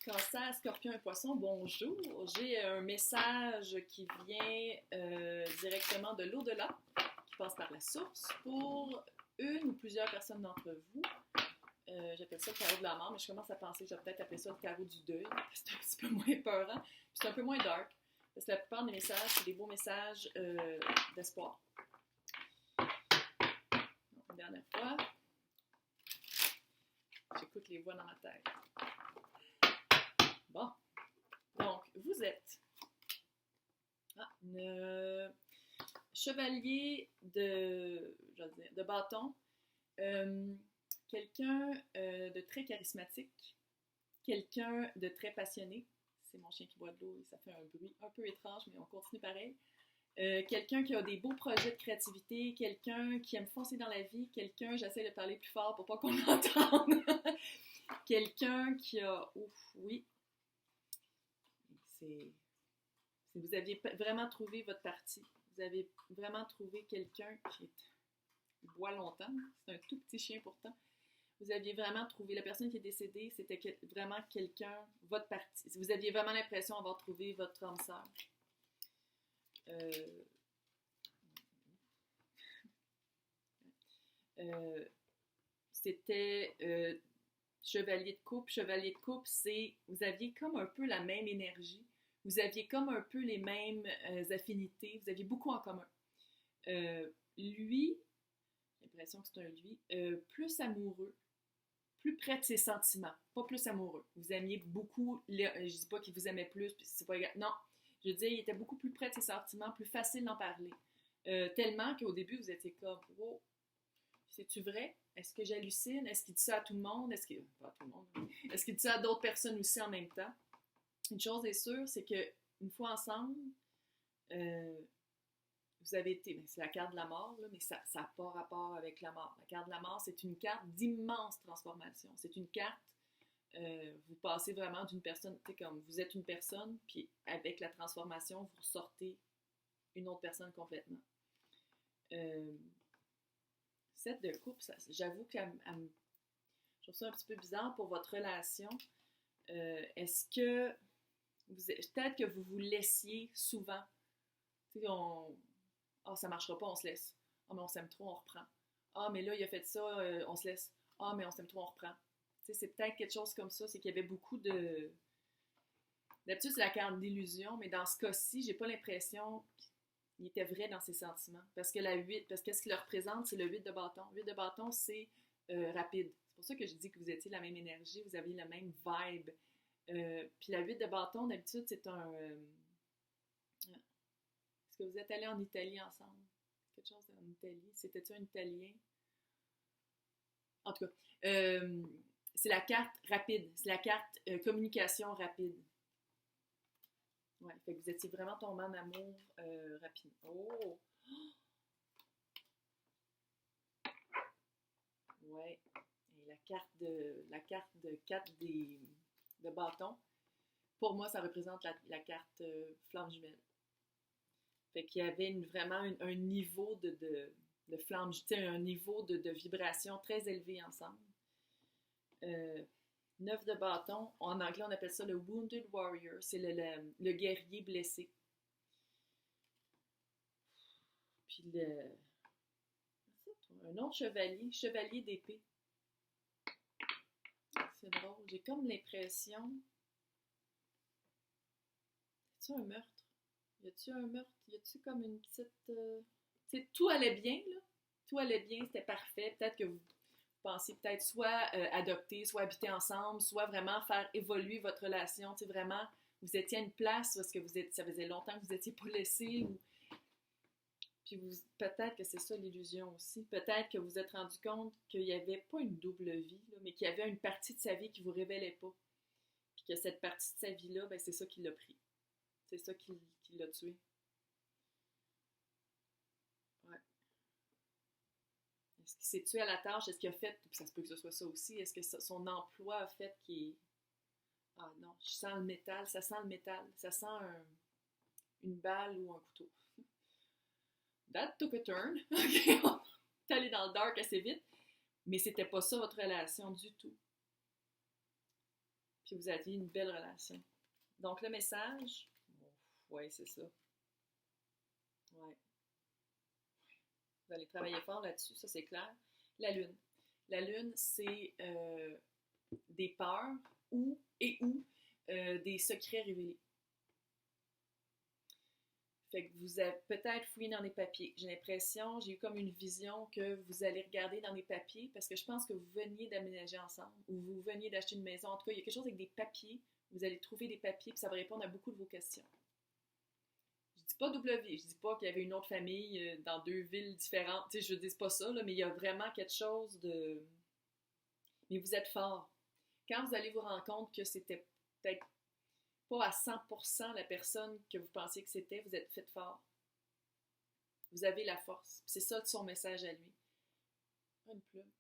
Cancer, Scorpion et Poisson, bonjour. J'ai un message qui vient directement de l'au-delà, qui passe par la source, pour une ou plusieurs personnes d'entre vous. J'appelle ça le carreau de la mort, mais je commence à penser que je vais peut-être appeler ça le carreau du deuil, parce que c'est un petit peu moins peurant, puis c'est un peu moins dark, parce que la plupart des messages, c'est des beaux messages d'espoir. Donc, une dernière fois, j'écoute les voix dans ma tête. Bon, donc, vous êtes chevalier de bâton, quelqu'un de très charismatique, quelqu'un de très passionné. C'est mon chien qui boit de l'eau et ça fait un bruit un peu étrange, mais on continue pareil. Quelqu'un qui a des beaux projets de créativité, quelqu'un qui aime foncer dans la vie, quelqu'un, j'essaie de parler plus fort pour pas qu'on m'entende, quelqu'un qui a, oui, vous aviez vraiment trouvé votre partie. Vous avez vraiment trouvé quelqu'un qui boit longtemps. C'est un tout petit chien pourtant. Vous aviez vraiment trouvé la personne qui est décédée, c'était vraiment quelqu'un, votre partie. Vous aviez vraiment l'impression d'avoir trouvé votre âme sœur. C'était chevalier de coupe. Chevalier de coupe, c'est vous aviez comme un peu la même énergie. Vous aviez comme un peu les mêmes affinités. Vous aviez beaucoup en commun. Lui, j'ai l'impression que c'est un lui, plus amoureux, plus près de ses sentiments, pas plus amoureux. Vous aimiez beaucoup, je dis pas qu'il vous aimait plus, c'est pas égal. Non, je veux dire, il était beaucoup plus près de ses sentiments, plus facile d'en parler. Tellement qu'au début, vous étiez comme, wow, c'est-tu vrai? Est-ce que j'hallucine? Est-ce qu'il dit ça à tout le monde? Pas à tout le monde, mais est-ce qu'il dit ça à d'autres personnes aussi en même temps? Une chose est sûre, c'est qu'une fois ensemble, vous avez été, c'est la carte de la mort, là, mais ça n'a pas rapport avec la mort. La carte de la mort, c'est une carte d'immense transformation. C'est une carte, vous passez vraiment d'une personne, tu sais, comme vous êtes une personne, puis avec la transformation, vous ressortez une autre personne complètement. 7 de coupe, j'avoue que je trouve ça un petit peu bizarre pour votre relation. Est-ce que peut-être que vous vous laissiez souvent, tu sais, ça marchera pas, on se laisse. Ah, mais on s'aime trop, on reprend. Ah, mais là, il a fait ça, on se laisse. Ah, mais on s'aime trop, on reprend. Tu sais, c'est peut-être quelque chose comme ça, c'est qu'il y avait beaucoup de... D'habitude, c'est la carte d'illusion, mais dans ce cas-ci, j'ai pas l'impression qu'il était vrai dans ses sentiments. Parce que qu'est-ce qu'il le représente, c'est le 8 de bâton. Le 8 de bâton, c'est rapide. C'est pour ça que je dis que vous étiez la même énergie, vous aviez la même vibe. Puis la 8 de bâton, d'habitude, c'est un... Est-ce que vous êtes allés en Italie ensemble? Quelque chose en Italie? C'était-tu un Italien? En tout cas, c'est la carte rapide. C'est la carte communication rapide. Ouais, fait que vous étiez vraiment tombé en amour rapide. Oh! Ouais. Et la carte de 4 de bâton, pour moi, ça représente la carte flamme jumelle. Fait qu'il y avait vraiment un niveau de flamme, tu sais, un niveau de vibration très élevé ensemble. 9 de bâton, en anglais, on appelle ça le Wounded Warrior, c'est le guerrier blessé. Puis un autre chevalier d'épée. C'est drôle, j'ai comme l'impression... C'est-tu un meurtre? Y a-tu un meurtre? Y a-tu comme une petite... Tu sais, tout allait bien, là. Tout allait bien, c'était parfait. Peut-être que vous pensiez peut-être soit adopter, soit habiter ensemble, soit vraiment faire évoluer votre relation. Tu sais, vraiment, vous étiez à une place parce que ça faisait longtemps que vous n'étiez pas laissé. Puis peut-être que c'est ça l'illusion aussi. Peut-être que vous vous êtes rendu compte qu'il n'y avait pas une double vie, là, mais qu'il y avait une partie de sa vie qui ne vous révélait pas. Puis que cette partie de sa vie-là, ben, c'est ça qui l'a pris. C'est ça qui l'a tué. Ouais. Est-ce qu'il s'est tué à la tâche? Est-ce qu'il a fait, ça se peut que ce soit ça aussi, est-ce que son emploi a fait qu'il est... Ah non, je sens le métal, ça sent le métal, ça sent une balle ou un couteau. That took a turn. OK, on est allé dans le dark assez vite, mais c'était pas ça votre relation du tout. que vous aviez une belle relation. Donc, le message, ouais, c'est ça. Ouais. Vous allez travailler fort là-dessus, ça c'est clair. La lune. La lune, c'est des peurs ou des secrets révélés. Fait que vous avez peut-être fouillé dans des papiers. J'ai l'impression, j'ai eu comme une vision que vous allez regarder dans des papiers parce que je pense que vous veniez d'aménager ensemble ou vous veniez d'acheter une maison. En tout cas, il y a quelque chose avec des papiers. Vous allez trouver des papiers puis ça va répondre à beaucoup de vos questions. Je dis pas W, je dis pas qu'il y avait une autre famille dans 2 villes différentes. Tu sais, je dis pas ça, là, mais il y a vraiment quelque chose de... Mais vous êtes fort. Quand vous allez vous rendre compte que c'était peut-être pas à 100% la personne que vous pensiez que c'était, vous êtes fait fort. Vous avez la force. C'est ça son message à lui. Ah, une plume.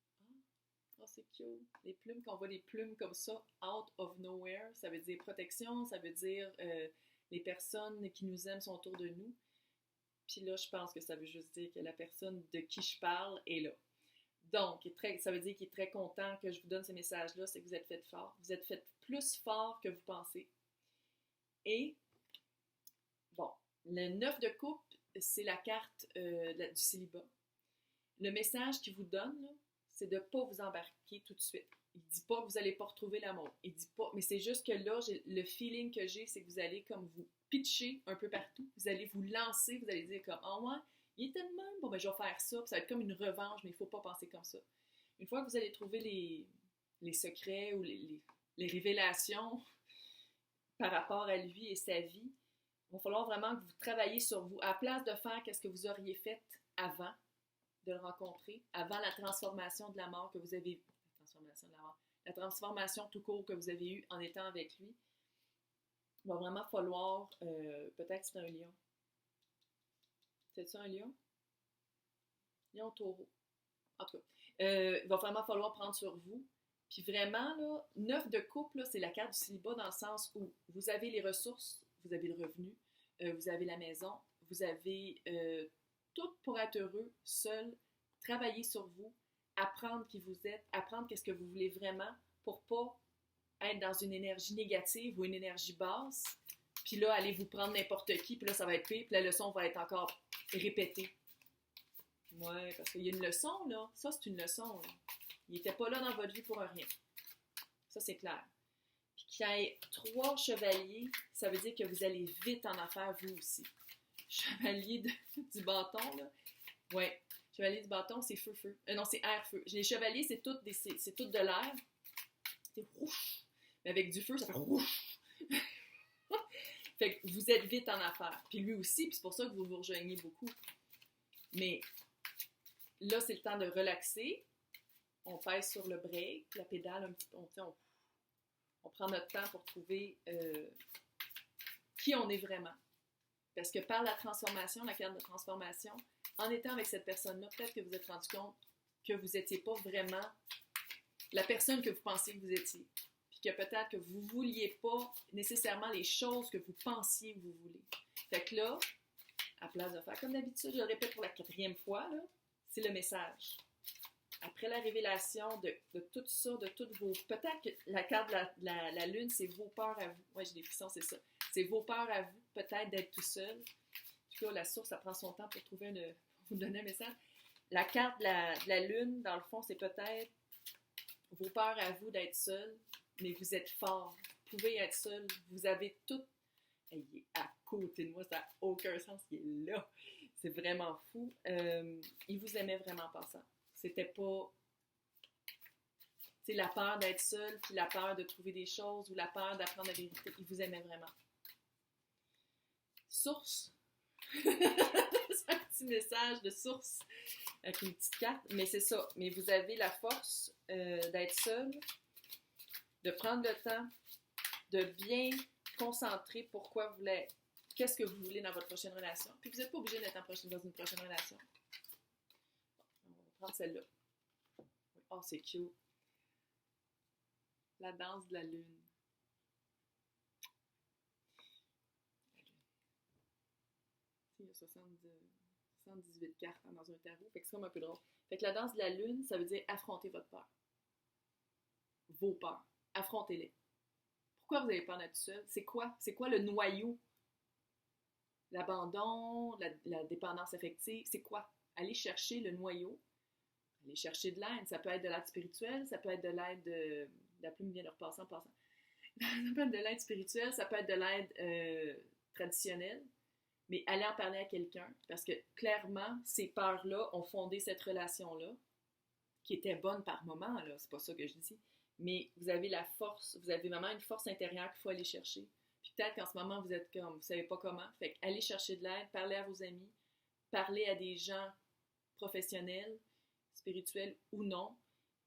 Ah, c'est cute. Les plumes, quand on voit des plumes comme ça, out of nowhere, ça veut dire protection, ça veut dire les personnes qui nous aiment sont autour de nous. Puis là, je pense que ça veut juste dire que la personne de qui je parle est là. Donc, ça veut dire qu'il est très content que je vous donne ces messages-là, c'est que vous êtes fait fort. Vous êtes fait plus fort que vous pensez. Et, bon, le 9 de coupe, c'est la carte du célibat. Le message qu'il vous donne, là, c'est de ne pas vous embarquer tout de suite. Il ne dit pas que vous n'allez pas retrouver l'amour. Il dit pas, mais c'est juste que là, le feeling que j'ai, c'est que vous allez comme vous pitcher un peu partout. Vous allez vous lancer, vous allez dire comme « Ah ouais, il était de même, bon ben je vais faire ça. » Puis ça va être comme une revanche, mais il ne faut pas penser comme ça. Une fois que vous allez trouver les secrets ou les révélations par rapport à lui et sa vie, il va falloir vraiment que vous travailliez sur vous. À la place de faire ce que vous auriez fait avant de le rencontrer, avant la transformation de la mort que vous avez eue. La transformation tout court que vous avez eue en étant avec lui, il va vraiment falloir, peut-être c'est un lion. C'est-tu un lion? Lion taureau. En tout cas, il va vraiment falloir prendre sur vous. Puis vraiment, là, 9 de coupe, là, c'est la carte du célibat dans le sens où vous avez les ressources, vous avez le revenu, vous avez la maison, vous avez tout pour être heureux, seul, travailler sur vous, apprendre qui vous êtes, apprendre qu'est-ce que vous voulez vraiment pour pas être dans une énergie négative ou une énergie basse, puis là, allez vous prendre n'importe qui, puis là, ça va être pire, puis la leçon va être encore répétée. Ouais, parce qu'il y a une leçon, là. Ça, c'est une leçon, là. Il n'était pas là dans votre vie pour rien. Ça, c'est clair. Puis qu'il y ait 3 chevaliers, ça veut dire que vous allez vite en affaires, vous aussi. Chevalier du bâton, là. Ouais. Chevalier du bâton, c'est feu-feu. Non, c'est air-feu. Les chevaliers, c'est tout de l'air. C'est rouge. Mais avec du feu, ça fait rouge. Fait que vous êtes vite en affaires. Puis lui aussi, puis c'est pour ça que vous vous rejoignez beaucoup. Mais là, c'est le temps de relaxer. On pèse sur le break, la pédale un petit peu. On prend notre temps pour trouver qui on est vraiment. Parce que par la transformation, la carte de transformation, en étant avec cette personne-là, peut-être que vous êtes rendu compte que vous n'étiez pas vraiment la personne que vous pensiez que vous étiez. Puis que peut-être que vous ne vouliez pas nécessairement les choses que vous pensiez que vous voulez. Fait que là, à place de faire comme d'habitude, je le répète pour la 4e fois, là, c'est le message. Après la révélation de tout ça, de toutes vos... Peut-être que la carte de la lune, c'est vos peurs à vous. Ouais, j'ai des frissons, c'est ça. C'est vos peurs à vous, peut-être d'être tout seul. En tout cas, la source, ça prend son temps pour vous donner un message. La carte de la lune, dans le fond, c'est peut-être vos peurs à vous d'être seul, mais vous êtes fort. Vous pouvez être seul. Vous avez tout... Il est à côté de moi, ça n'a aucun sens. Il est là. C'est vraiment fou. Il vous aimait vraiment pas ça. C'était pas... C'est la peur d'être seul, puis la peur de trouver des choses, ou la peur d'apprendre la vérité. Il vous aimait vraiment. Source. C'est un petit message de source avec une petite carte, mais c'est ça. Mais vous avez la force d'être seul, de prendre le temps, de bien concentrer pourquoi vous voulez, qu'est-ce que vous voulez dans votre prochaine relation. Puis vous n'êtes pas obligé d'être dans une prochaine relation. On va prendre celle-là. Oh, c'est cute. La danse de la lune. Il y a 78 cartes dans un tarot. Fait que c'est comme un peu drôle. Fait que la danse de la lune, ça veut dire affronter votre peur. Vos peurs. Affrontez-les. Pourquoi vous avez peur d'être seul? C'est quoi? C'est quoi le noyau? L'abandon, la dépendance affective, c'est quoi? Aller chercher le noyau, aller chercher de l'aide. Ça peut être de l'aide spirituelle, ça peut être de l'aide la plume vient de repasser en passant. Ça peut être de l'aide spirituelle, ça peut être de l'aide traditionnelle, mais aller en parler à quelqu'un, parce que clairement, ces peurs-là ont fondé cette relation-là, qui était bonne par moment, là, c'est pas ça que je dis, mais vous avez la force, vous avez vraiment une force intérieure qu'il faut aller chercher. Puis peut-être qu'en ce moment, vous êtes comme, vous savez pas comment, fait allez chercher de l'aide, parlez à vos amis, parlez à des gens professionnels, spirituels ou non,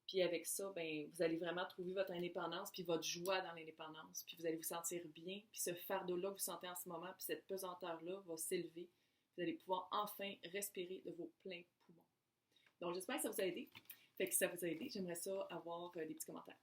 puis avec ça, ben, vous allez vraiment trouver votre indépendance, puis votre joie dans l'indépendance, puis vous allez vous sentir bien, puis ce fardeau-là que vous sentez en ce moment, puis cette pesanteur-là va s'élever. Vous allez pouvoir enfin respirer de vos pleins poumons. Donc, j'espère que ça vous a aidé. Fait que si ça vous a aidé, j'aimerais ça avoir des petits commentaires.